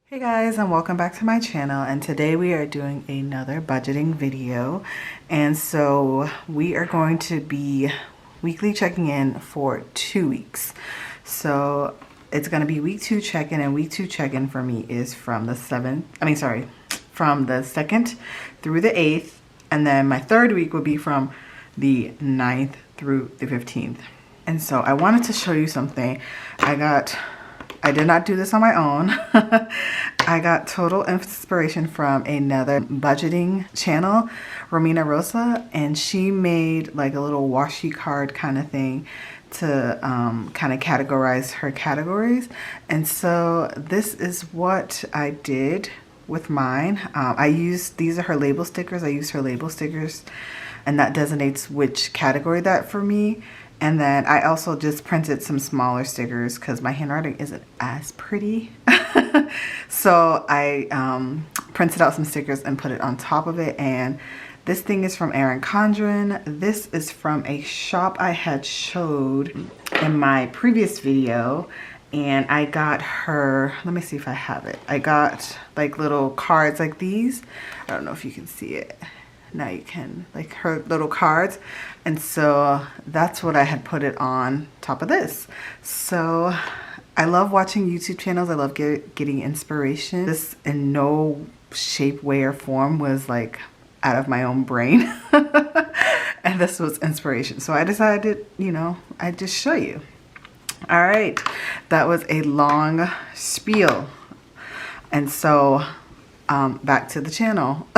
Hey guys, and welcome back to my channel, and today we are doing another budgeting video. And so we are going to be weekly checking in for 2 weeks. So it's going to be week 2 check-in, and week 2 check-in for me is from the 2nd through the 8th, and then my third week will be from the 9th through the 15th. And so I wanted to show you something. I did not do this on my own. I got total inspiration from another budgeting channel, Romina Rosa, and she made like a little washi card kind of thing to kind of categorize her categories. And so this is what I did with mine. These are her label stickers. I used her label stickers, and that designates which category that for me. And then I also just printed some smaller stickers because my handwriting isn't as pretty. So I printed out some stickers and put it on top of it. And this thing is from Erin Condren. This is from a shop I had showed in my previous video. And I got her, let me see if I have it. I got like little cards like these. I don't know if you can see it. Now you can, like her little cards. And so that's what I had put it on top of this. So I love watching YouTube channels. I love getting inspiration. This in no shape, way, or form was like out of my own brain. And this was inspiration. So I decided, I'd just show you. All right, that was a long spiel. And so back to the channel.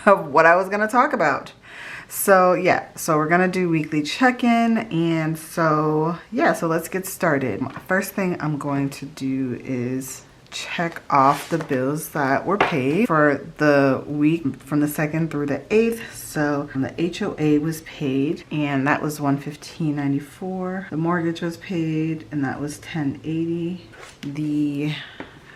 Of what I was going to talk about. So we're going to do weekly check-in, and so let's get started. First thing I'm going to do is check off the bills that were paid for the week from the 2nd through the 8th. So the HOA was paid, and that was $115.94. The mortgage was paid, and that was $10.80.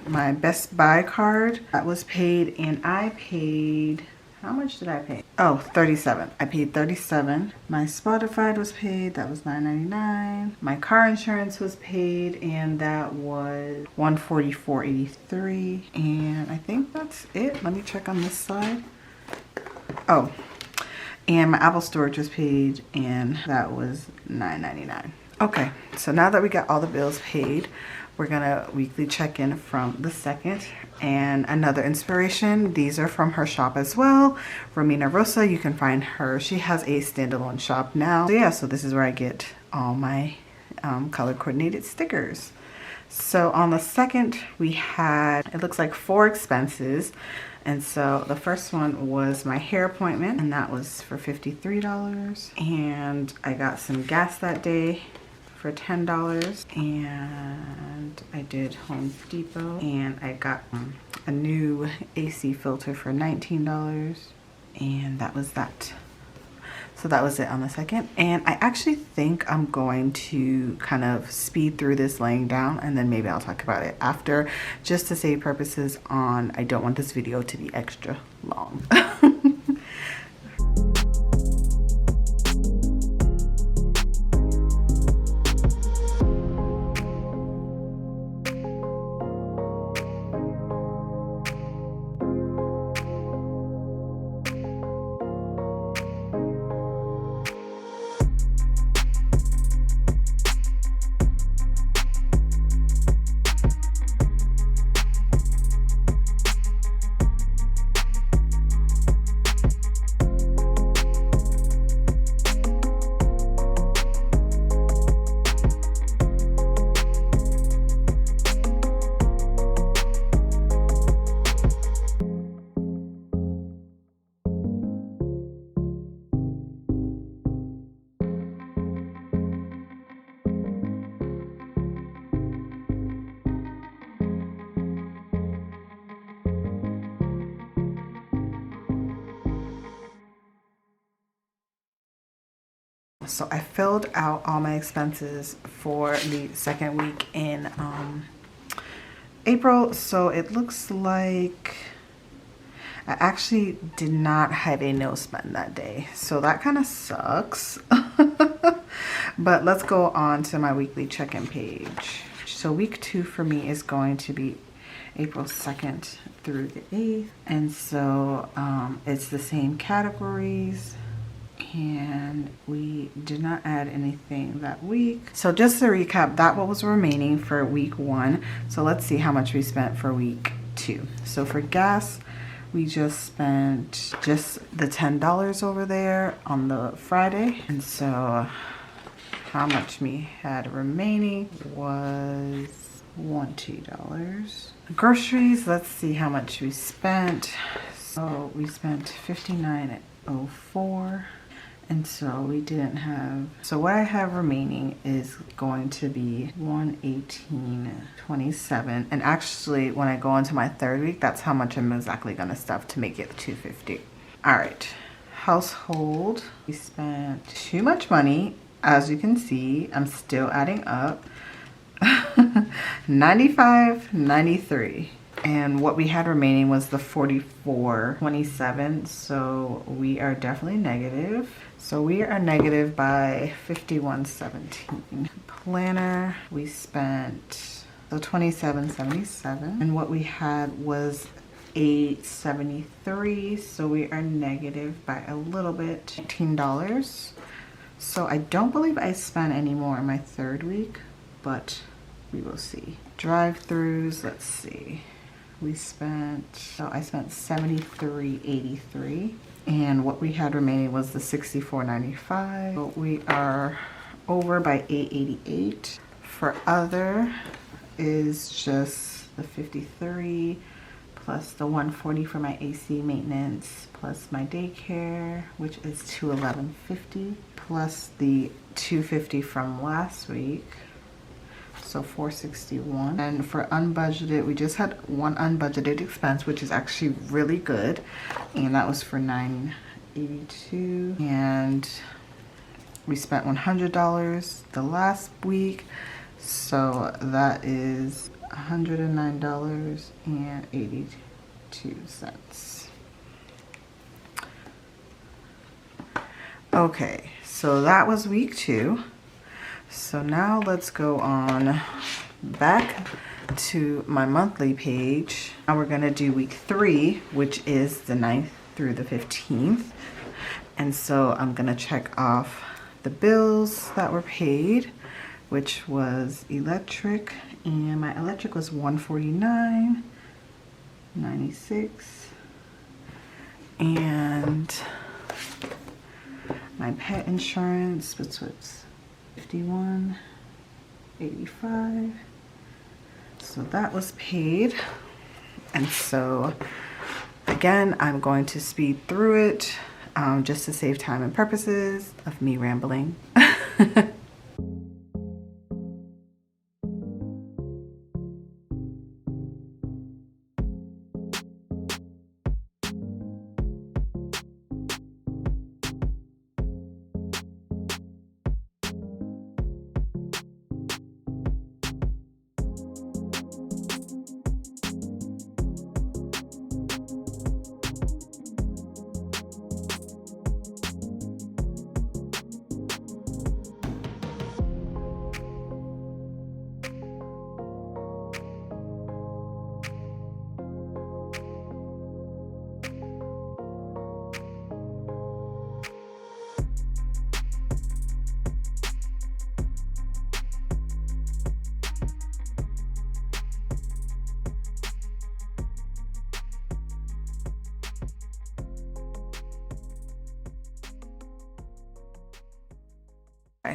My Best Buy card, that was paid, and I paid, how much did I pay? Oh, $37. I paid $37. My Spotify was paid. That was $9.99. My car insurance was paid, and that was $144.83. And I think that's it. Let me check on this side. Oh, and my Apple storage was paid, and that was $9.99. Okay, so now that we got all the bills paid, we're gonna weekly check in from the 2nd. And another inspiration, these are from her shop as well, Romina Rosa. You can find her, she has a standalone shop now. So this is where I get all my color coordinated stickers. So on the 2nd, we had, it looks like 4 expenses. And so the first one was my hair appointment, and that was for $53. And I got some gas that day for $10, and I did Home Depot, and I got a new AC filter for $19, and that was that. So that was it on the 2nd. And I actually think I'm going to kind of speed through this laying down, and then maybe I'll talk about it after, just to save purposes on, I don't want this video to be extra long. So I filled out all my expenses for the 2nd week in April. So it looks like I actually did not have a no spend that day. So that kind of sucks. But let's go on to my weekly check-in page. So week 2 for me is going to be April 2nd through the 8th. And so it's the same categories, and we did not add anything that week. So just to recap, that what was remaining for week 1. So let's see how much we spent for week 2. So for gas, we just spent just the $10 over there on the Friday. And so how much we had remaining was $20. Groceries, let's see how much we spent. So we spent $59.04. And so we didn't have, so what I have remaining is going to be $118.27. And actually when I go into my 3rd week, that's how much I'm exactly gonna stuff to make it $250. All right, household, we spent too much money. As you can see, I'm still adding up. $95.93. And what we had remaining was the $44.27. So we are definitely negative. So we are negative by $51.17. Planner, we spent so $27.77. And what we had was $8.73. So we are negative by a little bit, $18. So I don't believe I spent any more in my 3rd week, but we will see. Drive-throughs, let's see. We spent, so I spent $73.83, and what we had remaining was the $64.95. So we are over by $8.88. For other is just the $53 plus the $140 for my AC maintenance plus my daycare, which is $211.50, plus the $250 from last week. So $461. And for unbudgeted, we just had one unbudgeted expense, which is actually really good, and that was for $9.82. And we spent $100 the last week, so that is $109.82. Okay, so that was week 2. So now let's go on back to my monthly page. Now we're gonna do week 3, which is the 9th through the 15th. And so I'm gonna check off the bills that were paid, which was electric, and my electric was $149.96. And my pet insurance, which was $51.85. So that was paid. And so again, I'm going to speed through it just to save time and purposes of me rambling.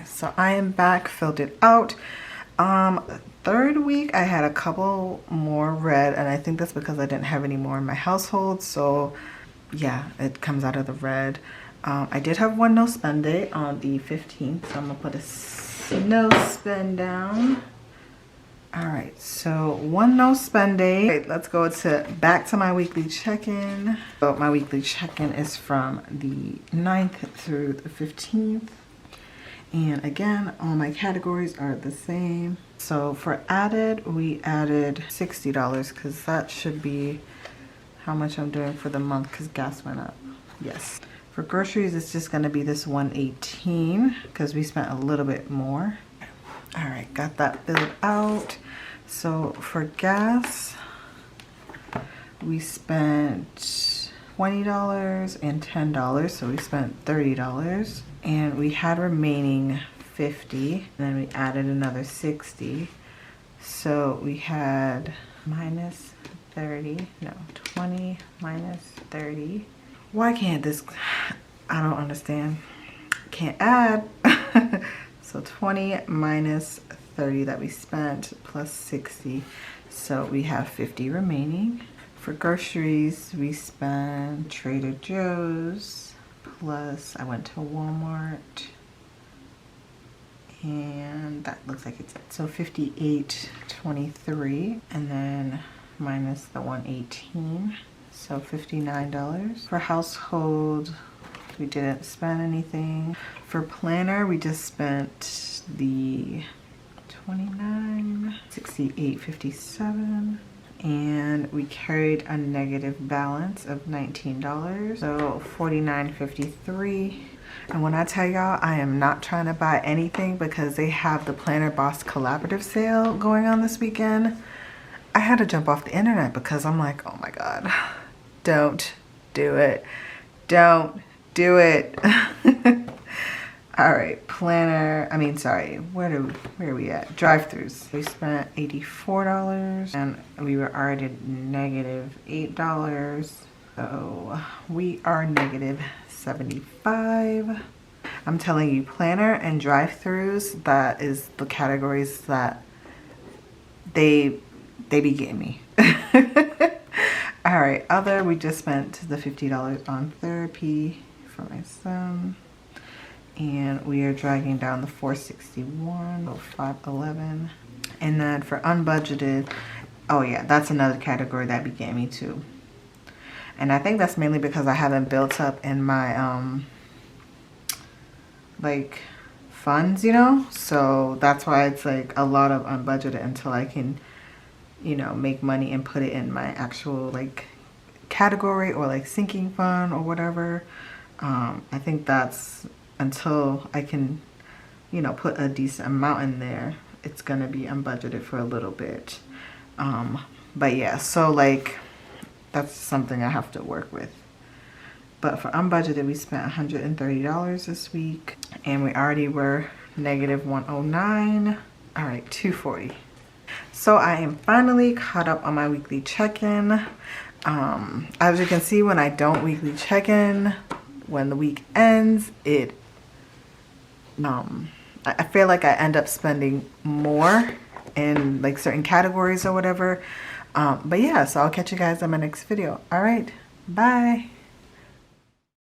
So I am back, filled it out. 3rd week I had a couple more red, and I think that's because I didn't have any more in my household. So yeah, it comes out of the red. I did have one no spend day on the 15th, so I'm gonna put a no spend down. All right, so one no spend day. Okay, let's go back to my weekly check-in. So my weekly check-in is from the 9th through the 15th. And again, all my categories are the same. So for added, we added $60 because that should be how much I'm doing for the month because gas went up. Yes. For groceries, it's just gonna be this $118 because we spent a little bit more. All right, got that filled out. So for gas, we spent $20 and $10, so we spent $30. And we had remaining 50, and then we added another 60. So we had minus 30, no, 20 minus 30. Why can't this, I don't understand. Can't add. So 20 minus 30 that we spent plus 60. So we have 50 remaining. For groceries, we spent Trader Joe's plus I went to Walmart. And that looks like it's so 58.23, and then minus the 118, so $59. For household, we didn't spend anything. For planner, we just spent the 29, 68.57, and we carried a negative balance of $19, so $49.53. And when I tell y'all, I am not trying to buy anything because they have the Planner Boss collaborative sale going on this weekend. I had to jump off the internet because I'm like, oh my God, don't do it. Don't do it. All right, planner, where are we at? Drive-thrus. We spent $84 and we were already at negative $8. So we are negative 75. I'm telling you, planner and drive-thrus, that is the categories that they be getting me. All right, other, we just spent the $50 on therapy for my son. And we are dragging down the 461, so 511. And then for unbudgeted, oh yeah, that's another category that be getting me too. And I think that's mainly because I haven't built up in my like funds, you know, so that's why it's like a lot of unbudgeted until I can, you know, make money and put it in my actual like category or like sinking fund or whatever. I think that's until I can, you know, put a decent amount in there, it's gonna be unbudgeted for a little bit. But yeah, so like that's something I have to work with. But for unbudgeted, we spent $130 this week, and we already were negative 109. All right, 240. So I am finally caught up on my weekly check-in. As you can see, when I don't weekly check-in, when the week ends, I feel like I end up spending more in like certain categories or whatever. But yeah, so I'll catch you guys on my next video. All right, bye.